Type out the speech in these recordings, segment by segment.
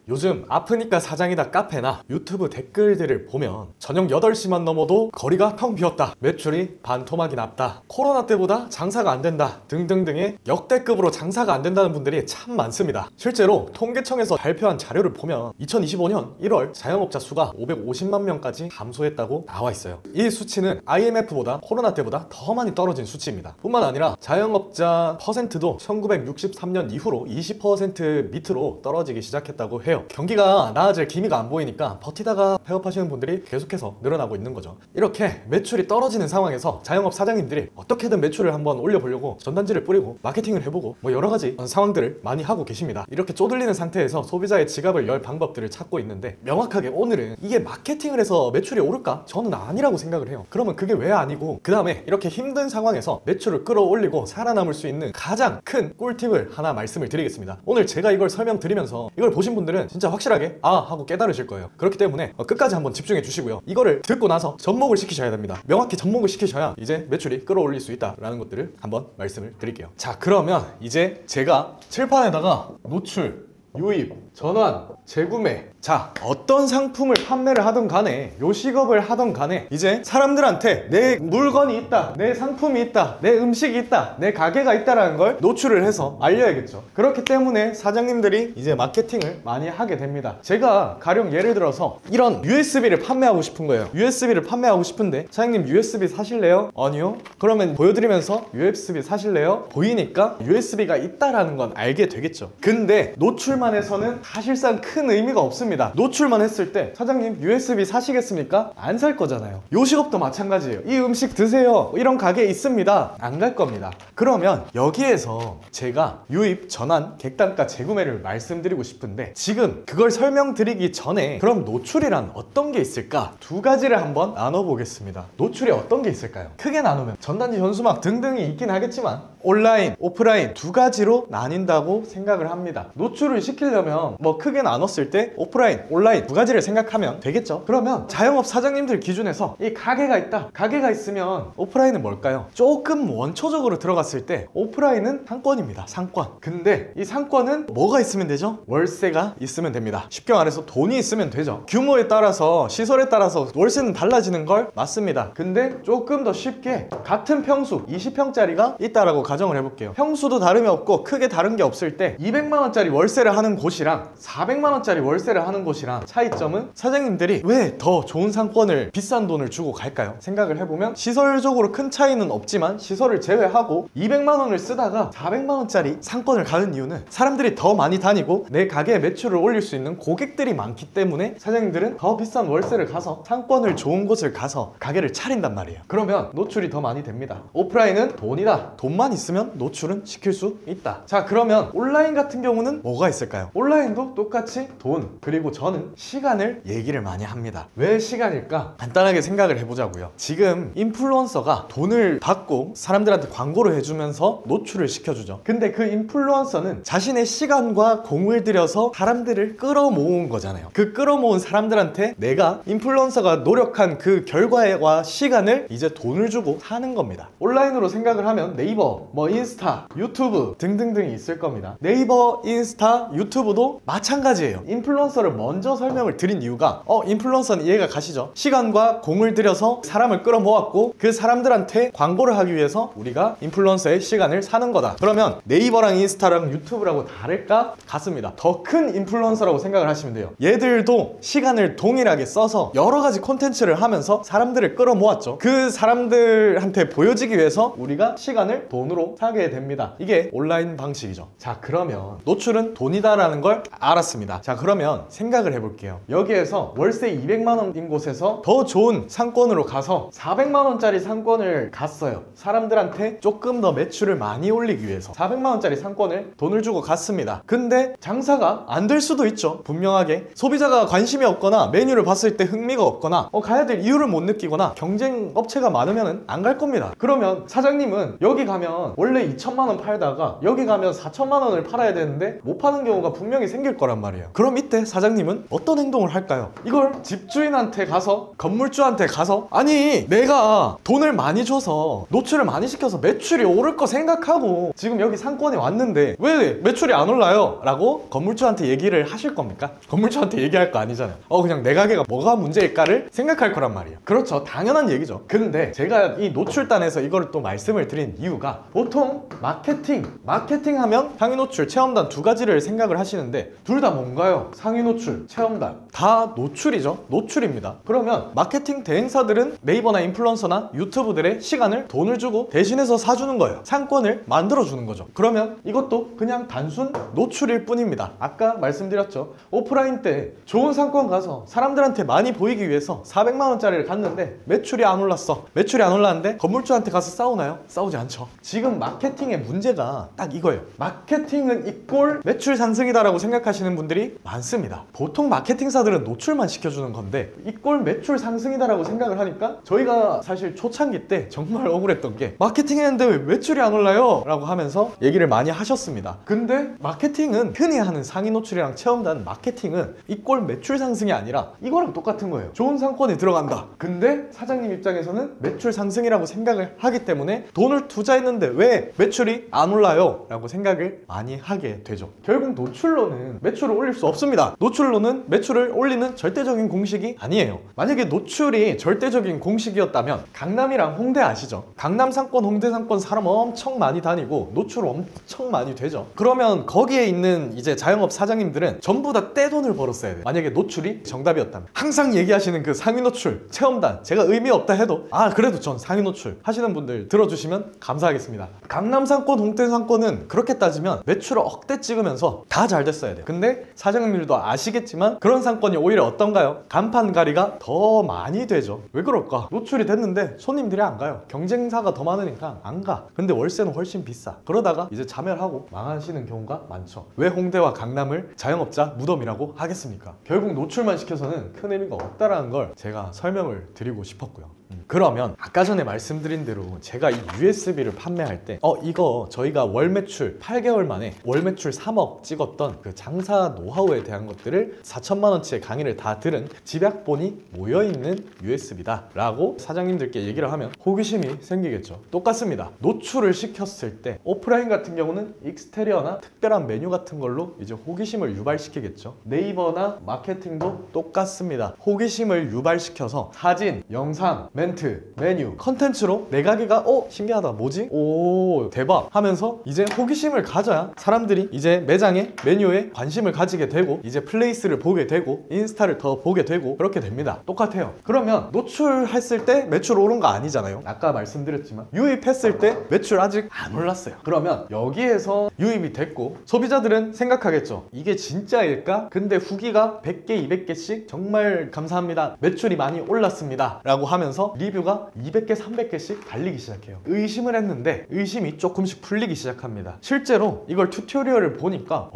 요즘 아프니까 사장이다 카페나 유튜브 댓글들을 보면 저녁 8시만 넘어도 거리가 텅 비었다, 매출이 반토막이 났다, 코로나 때보다 장사가 안 된다 등등등의 역대급으로 장사가 안 된다는 분들이 참 많습니다. 실제로 통계청에서 발표한 자료를 보면 2025년 1월 자영업자 수가 550만 명까지 감소했다고 나와 있어요. 이 수치는 IMF보다 코로나 때보다 더 많이 떨어진 수치입니다. 뿐만 아니라 자영업자 퍼센트도 1963년 이후로 20% 밑으로 떨어지기 시작했다고 해요. 경기가 나아질 기미가 안 보이니까 버티다가 폐업하시는 분들이 계속해서 늘어나고 있는 거죠. 이렇게 매출이 떨어지는 상황에서 자영업 사장님들이 어떻게든 매출을 한번 올려보려고 전단지를 뿌리고 마케팅을 해보고 뭐 여러 가지 상황들을 많이 하고 계십니다. 이렇게 쪼들리는 상태에서 소비자의 지갑을 열 방법들을 찾고 있는데, 명확하게 오늘은 이게 마케팅을 해서 매출이 오를까? 저는 아니라고 생각을 해요. 그러면 그게 왜 아니고, 그 다음에 이렇게 힘든 상황에서 매출을 끌어올리고 살아남을 수 있는 가장 큰 꿀팁을 하나 말씀을 드리겠습니다. 오늘 제가 이걸 설명드리면서 이걸 보신 분들은 진짜 확실하게 아 하고 깨달으실 거예요. 그렇기 때문에 끝까지 한번 집중해 주시고요. 이거를 듣고 나서 접목을 시키셔야 됩니다. 명확히 접목을 시키셔야 이제 매출이 끌어올릴 수 있다라는 것들을 한번 말씀을 드릴게요. 자, 그러면 이제 제가 칠판에다가 노출, 유입, 전환, 재구매, 자, 어떤 상품을 판매를 하던 간에, 요식업을 하던 간에 이제 사람들한테 내 물건이 있다, 내 상품이 있다, 내 음식이 있다, 내 가게가 있다라는 걸 노출을 해서 알려야겠죠. 그렇기 때문에 사장님들이 이제 마케팅을 많이 하게 됩니다. 제가 가령 예를 들어서 이런 USB를 판매하고 싶은 거예요. USB를 판매하고 싶은데 사장님 USB 사실래요? 아니요. 그러면 보여드리면서 USB 사실래요? 보이니까 USB가 있다라는 건 알게 되겠죠. 근데 노출만 해서는 사실상 큰 의미가 없습니다. 노출만 했을 때 사장님 USB 사시겠습니까? 안 살 거잖아요. 요식업도 마찬가지예요. 이 음식 드세요, 이런 가게 있습니다, 안 갈 겁니다. 그러면 여기에서 제가 유입, 전환, 객단가, 재구매를 말씀드리고 싶은데, 지금 그걸 설명드리기 전에 그럼 노출이란 어떤 게 있을까? 두 가지를 한번 나눠보겠습니다. 노출이 어떤 게 있을까요? 크게 나누면 전단지, 현수막 등등이 있긴 하겠지만 온라인, 오프라인 두 가지로 나뉜다고 생각을 합니다. 노출을 시키려면 뭐 크게 나눴을 때 오프라인, 온라인 두 가지를 생각하면 되겠죠. 그러면 자영업 사장님들 기준에서 이 가게가 있다, 가게가 있으면 오프라인은 뭘까요? 조금 원초적으로 들어갔을 때 오프라인은 상권입니다. 상권. 근데 이 상권은 뭐가 있으면 되죠? 월세가 있으면 됩니다. 쉽게 말해서 돈이 있으면 되죠. 규모에 따라서, 시설에 따라서 월세는 달라지는 걸 맞습니다. 근데 조금 더 쉽게 같은 평수 20평짜리가 있다라고 가정을 해볼게요. 평수도 다름이 없고 크게 다른 게 없을 때 200만원짜리 월세를 하는 곳이랑 400만원짜리 월세를 하는 곳이랑 차이점은, 사장님들이 왜 더 좋은 상권을 비싼 돈을 주고 갈까요? 생각을 해보면 시설적으로 큰 차이는 없지만 시설을 제외하고 200만원을 쓰다가 400만원짜리 상권을 가는 이유는 사람들이 더 많이 다니고 내 가게의 매출을 올릴 수 있는 고객들이 많기 때문에 사장님들은 더 비싼 월세를 가서 상권을 좋은 곳을 가서 가게를 차린단 말이에요. 그러면 노출이 더 많이 됩니다. 오프라인은 돈이다. 돈만 있으면 노출은 시킬 수 있다. 자, 그러면 온라인 같은 경우는 뭐가 있을까요? 온라인도 똑같이 돈, 그리고 저는 시간을 얘기를 많이 합니다. 왜 시간일까? 간단하게 생각을 해보자고요. 지금 인플루언서가 돈을 받고 사람들한테 광고를 해주면서 노출을 시켜주죠. 근데 그 인플루언서는 자신의 시간과 공을 들여서 사람들을 끌어모은 거잖아요. 그 끌어모은 사람들한테 내가 인플루언서가 노력한 그 결과와 시간을 이제 돈을 주고 사는 겁니다. 온라인으로 생각을 하면 네이버, 뭐 인스타, 유튜브 등등등이 있을 겁니다. 네이버, 인스타, 유튜브도 마찬가지예요. 인플루언서를 먼저 설명을 드린 이유가 인플루언서는 이해가 가시죠? 시간과 공을 들여서 사람을 끌어모았고 그 사람들한테 광고를 하기 위해서 우리가 인플루언서의 시간을 사는 거다. 그러면 네이버랑 인스타랑 유튜브라고 다를까? 같습니다. 더 큰 인플루언서라고 생각을 하시면 돼요. 얘들도 시간을 동일하게 써서 여러 가지 콘텐츠를 하면서 사람들을 끌어모았죠. 그 사람들한테 보여지기 위해서 우리가 시간을 돈으로 사게 됩니다. 이게 온라인 방식이죠. 자, 그러면 노출은 돈이다라는 걸 알았습니다. 자, 그러면 생각을 해볼게요. 여기에서 월세 200만원인 곳에서 더 좋은 상권으로 가서 400만원짜리 상권을 갔어요. 사람들한테 조금 더 매출을 많이 올리기 위해서 400만원짜리 상권을 돈을 주고 갔습니다. 근데 장사가 안 될 수도 있죠. 분명하게 소비자가 관심이 없거나 메뉴를 봤을 때 흥미가 없거나 가야 될 이유를 못 느끼거나 경쟁 업체가 많으면 안 갈 겁니다. 그러면 사장님은 여기 가면 가면 원래 2천만 원 팔다가 여기 가면 4천만 원을 팔아야 되는데 못 파는 경우가 분명히 생길 거란 말이에요. 그럼 이때 사장님은 어떤 행동을 할까요? 이걸 집주인한테 가서, 건물주한테 가서, 아니 내가 돈을 많이 줘서 노출을 많이 시켜서 매출이 오를 거 생각하고 지금 여기 상권에 왔는데 왜 매출이 안 올라요? 라고 건물주한테 얘기를 하실 겁니까? 건물주한테 얘기할 거 아니잖아요. 그냥 내 가게가 뭐가 문제일까를 생각할 거란 말이에요. 그렇죠, 당연한 얘기죠. 근데 제가 이 노출단에서 이걸 또 말씀을 드린 이유가, 보통 마케팅 하면 상위 노출, 체험단 두 가지를 생각을 하시는데 둘 다 뭔가요? 상위 노출, 체험단 다 노출이죠. 노출입니다. 그러면 마케팅 대행사들은 네이버나 인플루언서나 유튜브들의 시간을 돈을 주고 대신해서 사주는 거예요. 상권을 만들어주는 거죠. 그러면 이것도 그냥 단순 노출일 뿐입니다. 아까 말씀드렸죠. 오프라인 때 좋은 상권 가서 사람들한테 많이 보이기 위해서 400만 원짜리를 갔는데 매출이 안 올랐어. 매출이 안 올랐는데 건물주한테 가서 싸우나요? 싸우지 않죠. 지금 마케팅의 문제가 딱 이거예요. 마케팅은 이꼴 매출 상승이다라고 생각하시는 분들이 많습니다. 보통 마케팅사들은 노출만 시켜주는 건데 이꼴 매출 상승이다라고 생각을 하니까, 저희가 사실 초창기 때 정말 억울했던 게 마케팅 했는데 왜 매출이 안 올라요? 라고 하면서 얘기를 많이 하셨습니다. 근데 마케팅은 흔히 하는 상위 노출이랑 체험단 마케팅은 이꼴 매출 상승이 아니라 이거랑 똑같은 거예요. 좋은 상권에 들어간다. 근데 사장님 입장에서는 매출 상승이라고 생각을 하기 때문에 돈을 투자했는데 왜 매출이 안 올라요? 라고 생각을 많이 하게 되죠. 결국 노출로는 매출을 올릴 수 없습니다. 노출로는 매출을 올리는 절대적인 공식이 아니에요. 만약에 노출이 절대적인 공식이었다면 강남이랑 홍대 아시죠? 강남 상권, 홍대 상권 사람 엄청 많이 다니고 노출 엄청 많이 되죠. 그러면 거기에 있는 이제 자영업 사장님들은 전부 다 떼돈을 벌었어야 돼요. 만약에 노출이 정답이었다면. 항상 얘기하시는 그 상위 노출, 체험단, 제가 의미 없다 해도 그래도 전 상위 노출 하시는 분들 들어주시면 감사하겠습니다. 강남 상권, 홍대 상권은 그렇게 따지면 매출을 억대 찍으면서 다 잘 됐어야 돼요. 근데 사장님들도 아시겠지만 그런 상권이 오히려 어떤가요? 간판가리가 더 많이 되죠. 왜 그럴까? 노출이 됐는데 손님들이 안 가요. 경쟁사가 더 많으니까 안 가. 근데 월세는 훨씬 비싸. 그러다가 이제 자멸하고 망하시는 경우가 많죠. 왜 홍대와 강남을 자영업자 무덤이라고 하겠습니까? 결국 노출만 시켜서는 큰 의미가 없다라는 걸 제가 설명을 드리고 싶었고요. 그러면 아까 전에 말씀드린 대로 제가 이 USB를 판매할 때 이거 저희가 월 매출 8개월 만에 월 매출 3억 찍었던 그 장사 노하우에 대한 것들을 4천만 원치의 강의를 다 들은 집약본이 모여있는 USB다 라고 사장님들께 얘기를 하면 호기심이 생기겠죠. 똑같습니다. 노출을 시켰을 때 오프라인 같은 경우는 익스테리어나 특별한 메뉴 같은 걸로 이제 호기심을 유발시키겠죠. 네이버나 마케팅도 똑같습니다. 호기심을 유발시켜서 사진, 영상, 멘트, 메뉴, 컨텐츠로 내 가게가 신기하다, 뭐지? 오 대박 하면서 이제 호기심을 가져야 사람들이 이제 매장에, 메뉴에 관심을 가지게 되고 이제 플레이스를 보게 되고 인스타를 더 보게 되고 그렇게 됩니다. 똑같아요. 그러면 노출했을 때 매출 오른 거 아니잖아요. 아까 말씀드렸지만 유입했을 때 매출 아직 안 올랐어요. 그러면 여기에서 유입이 됐고 소비자들은 생각하겠죠. 이게 진짜일까? 근데 후기가 100개, 200개씩 정말 감사합니다, 매출이 많이 올랐습니다 라고 하면서 리뷰가 200개, 300개씩 달리기 시작해요. 의심을 했는데 의심이 조금씩 풀리기 시작합니다. 실제로 이걸 튜토리얼을 보니까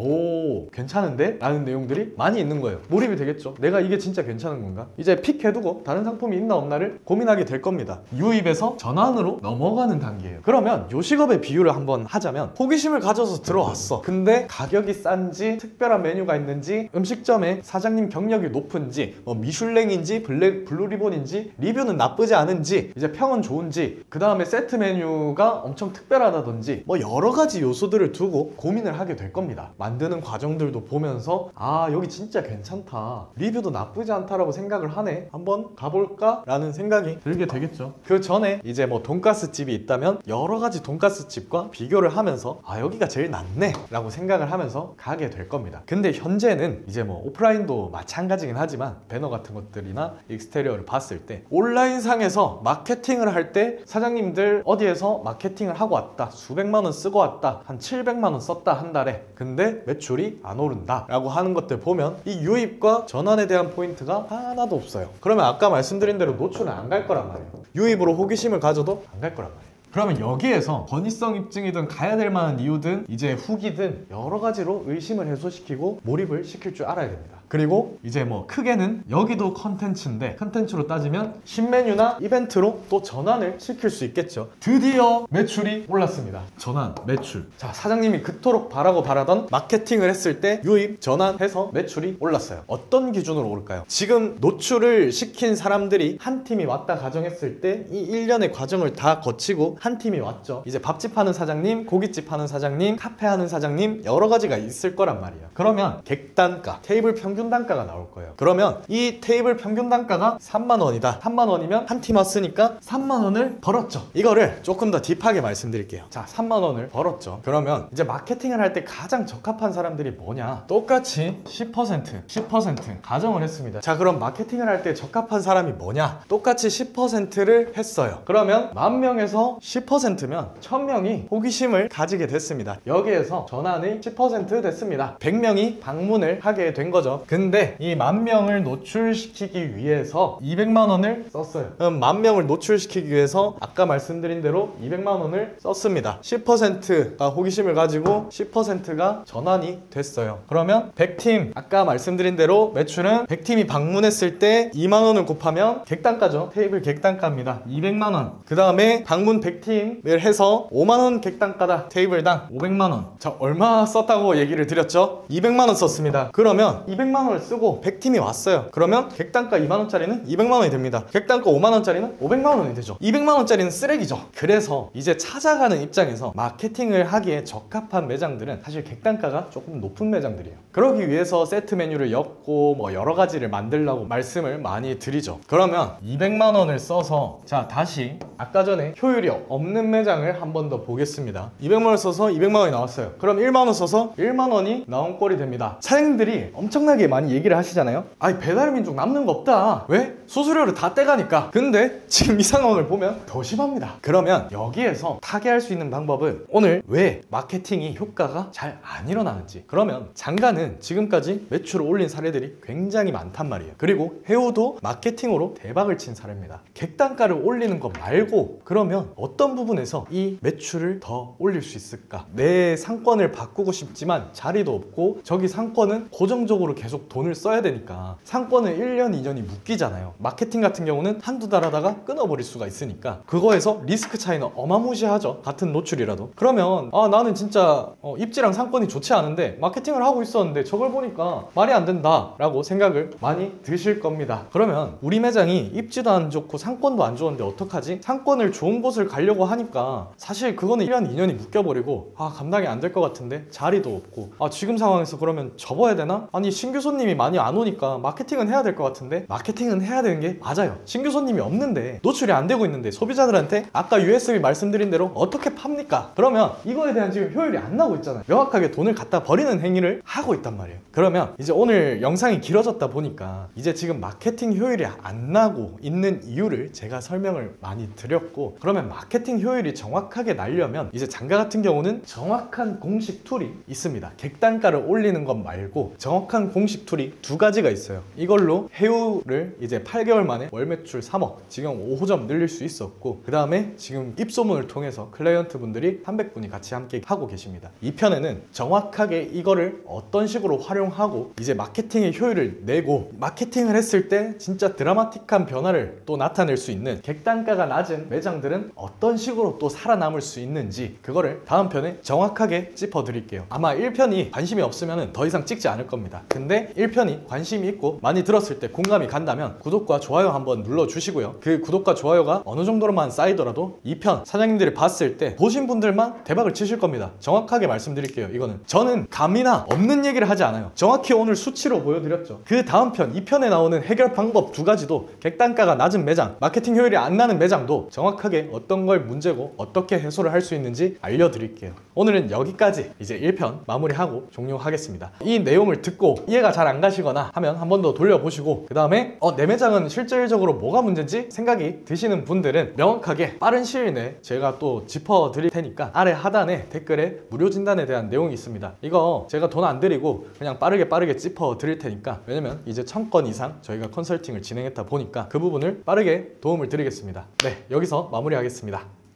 괜찮은데? 라는 내용들이 많이 있는 거예요. 몰입이 되겠죠. 내가 이게 진짜 괜찮은 건가? 이제 픽 해두고 다른 상품이 있나 없나를 고민하게 될 겁니다. 유입에서 전환으로 넘어가는 단계예요. 그러면 요식업의 비유를 한번 하자면 호기심을 가져서 들어왔어. 근데 가격이 싼지, 특별한 메뉴가 있는지, 음식점에 사장님 경력이 높은지, 미슐랭인지 블루리본인지, 리뷰는 나쁘지 않은지, 이제 평은 좋은지, 그 다음에 세트 메뉴가 엄청 특별하다든지 여러 가지 요소들을 두고 고민을 하게 될 겁니다. 만드는 과정들도 보면서 여기 진짜 괜찮다, 리뷰도 나쁘지 않다라고 생각을 하네, 한번 가볼까? 라는 생각이 들게 되겠죠. 그 전에 이제 돈가스 집이 있다면 여러 가지 돈가스 집과 비교를 하면서 여기가 제일 낫네 라고 생각을 하면서 가게 될 겁니다. 근데 현재는 이제 오프라인도 마찬가지긴 하지만 배너 같은 것들이나 익스테리어를 봤을 때 온라인 상에서 마케팅을 할 때 사장님들 어디에서 마케팅을 하고 왔다, 수백만 원 쓰고 왔다, 한 700만 원 썼다 한 달에, 근데 매출이 안 오른다 라고 하는 것들 보면 이 유입과 전환에 대한 포인트가 하나도 없어요. 그러면 아까 말씀드린 대로 노출은 안 갈 거란 말이에요. 유입으로 호기심을 가져도 안 갈 거란 말이에요. 그러면 여기에서 권위성 입증이든 가야 될 만한 이유든 이제 후기든 여러 가지로 의심을 해소시키고 몰입을 시킬 줄 알아야 됩니다. 그리고 이제 뭐 크게는 여기도 컨텐츠인데, 컨텐츠로 따지면 신메뉴나 이벤트로 또 전환을 시킬 수 있겠죠. 드디어 매출이 올랐습니다. 전환, 매출. 자, 사장님이 그토록 바라고 바라던 마케팅을 했을 때 유입, 전환해서 매출이 올랐어요. 어떤 기준으로 오를까요? 지금 노출을 시킨 사람들이 한 팀이 왔다 가정했을 때 이 일련의 과정을 다 거치고 한 팀이 왔죠. 이제 밥집 하는 사장님, 고깃집 하는 사장님, 카페 하는 사장님, 여러 가지가 있을 거란 말이에요. 그러면 객단가, 테이블 평균 단가가 나올 거예요. 그러면 이 테이블 평균 단가가 3만 원이다. 3만 원이면 한 팀 왔으니까 3만 원을 벌었죠. 이거를 조금 더 딥하게 말씀드릴게요. 자, 3만 원을 벌었죠. 그러면 이제 마케팅을 할 때 가장 적합한 사람들이 뭐냐? 똑같이 10% 가정을 했습니다. 자, 그럼 마케팅을 할 때 적합한 사람이 뭐냐? 똑같이 10%를 했어요. 그러면 10,000명에서 10%면 1,000명이 호기심을 가지게 됐습니다. 여기에서 전환이 10% 됐습니다. 100명이 방문을 하게 된 거죠. 근데 이 10,000명을 노출시키기 위해서 200만 원을 썼어요. 그럼 10,000명을 노출시키기 위해서 아까 말씀드린 대로 200만 원을 썼습니다. 10%가 호기심을 가지고 10%가 전환이 됐어요. 그러면 100팀, 아까 말씀드린 대로 매출은 100팀이 방문했을 때 2만 원을 곱하면 객단가죠. 테이블 객단가입니다. 200만 원. 그 다음에 방문 100팀을 해서 5만 원 객단가다. 테이블당 500만 원. 자, 얼마 썼다고 얘기를 드렸죠? 200만 원 썼습니다. 그러면 200만 원을 쓰고 100팀이 왔어요. 그러면 객단가 2만 원짜리는 200만 원이 됩니다. 객단가 5만 원짜리는 500만 원이 되죠. 200만 원짜리는 쓰레기죠. 그래서 이제 찾아가는 입장에서 마케팅을 하기에 적합한 매장들은 사실 객단가가 조금 높은 매장들이에요. 그러기 위해서 세트 메뉴를 엮고 뭐 여러 가지를 만들라고 말씀을 많이 드리죠. 그러면 200만 원을 써서, 자, 다시 아까 전에 효율이 없는 매장을 한 번 더 보겠습니다. 200만 원을 써서 200만 원이 나왔어요. 그럼 1만 원 써서 1만 원이 나온 꼴이 됩니다. 사장님들이 엄청나게 많이 얘기를 하시잖아요. 아니, 배달민족 남는 거 없다. 왜? 수수료를 다 떼가니까. 근데 지금 이 상황을 보면 더 심합니다. 그러면 여기에서 타개할 수 있는 방법은, 오늘 왜 마케팅이 효과가 잘 안 일어나는지. 그러면 장가는 지금까지 매출을 올린 사례들이 굉장히 많단 말이에요. 그리고 해우도 마케팅으로 대박을 친 사례입니다. 객단가를 올리는 거 말고 그러면 어떤 부분에서 이 매출을 더 올릴 수 있을까? 내 상권을 바꾸고 싶지만 자리도 없고, 저기 상권은 고정적으로 계속 돈을 써야 되니까 상권은 1년, 2년이 묶이잖아요. 마케팅 같은 경우는 한두 달 하다가 끊어버릴 수가 있으니까 그거에서 리스크 차이는 어마무시하죠. 같은 노출이라도. 그러면 나는 진짜 입지랑 상권이 좋지 않은데 마케팅을 하고 있었는데 저걸 보니까 말이 안 된다 라고 생각을 많이 드실 겁니다. 그러면 우리 매장이 입지도 안 좋고 상권도 안 좋은데 어떡하지? 상권을 좋은 곳을 가려고 하니까 사실 그거는 1년, 2년이 묶여버리고 감당이 안 될 것 같은데 자리도 없고, 지금 상황에서 그러면 접어야 되나? 아니, 신규 손님이 많이 안 오니까 마케팅은 해야 될 것 같은데, 마케팅은 해야 되는 게 맞아요. 신규 손님이 없는데 노출이 안 되고 있는데 소비자들한테 아까 USB 말씀드린 대로 어떻게 팝니까? 그러면 이거에 대한 지금 효율이 안 나고 있잖아요. 명확하게 돈을 갖다 버리는 행위를 하고 있단 말이에요. 그러면 이제 오늘 영상이 길어졌다 보니까 이제 지금 마케팅 효율이 안 나고 있는 이유를 제가 설명을 많이 드렸고, 그러면 마케팅 효율이 정확하게 나려면 이제 장가 같은 경우는 정확한 공식 툴이 있습니다. 객단가를 올리는 것 말고 정확한 공식 툴이 두 가지가 있어요. 이걸로 해우를 이제 8개월 만에 월 매출 3억, 지금 5호점 늘릴 수 있었고, 그 다음에 지금 입소문을 통해서 클라이언트 분들이 300분이 같이 함께 하고 계십니다. 이 편에는 정확하게 이거를 어떤 식으로 활용하고 이제 마케팅의 효율을 내고, 마케팅을 했을 때 진짜 드라마틱한 변화를 또 나타낼 수 있는 객단가가 낮은 매장들은 어떤 식으로 또 살아남을 수 있는지, 그거를 다음 편에 정확하게 짚어드릴게요. 아마 1편이 관심이 없으면 더 이상 찍지 않을 겁니다. 근데 1편이 관심이 있고 많이 들었을 때 공감이 간다면 구독과 좋아요 한번 눌러주시고요. 그 구독과 좋아요가 어느 정도로만 쌓이더라도 2편 사장님들이 봤을 때 보신 분들만 대박을 치실 겁니다. 정확하게 말씀드릴게요. 이거는 저는 감이나 없는 얘기를 하지 않아요. 정확히 오늘 수치로 보여드렸죠. 그 다음 편, 2편에 나오는 해결 방법 두 가지도 객단가가 낮은 매장, 마케팅 효율이 안 나는 매장도 정확하게 어떤 걸 문제고 어떻게 해소를 할 수 있는지 알려드릴게요. 오늘은 여기까지 이제 1편 마무리하고 종료하겠습니다. 이 내용을 듣고 이해가 잘 안 가시거나 하면 한 번 더 돌려보시고, 그 다음에 내 매장은 실질적으로 뭐가 문제인지 생각이 드시는 분들은 명확하게 빠른 시일 내에 제가 또 짚어드릴 테니까 아래 하단에 댓글에 무료 진단에 대한 내용이 있습니다. 이거 제가 돈 안 들이고 그냥 빠르게 짚어드릴 테니까, 왜냐면 이제 1000건 이상 저희가 컨설팅을 진행했다 보니까 그 부분을 빠르게 도움을 드리겠습니다. 네, 여기서 마무리하겠습니다.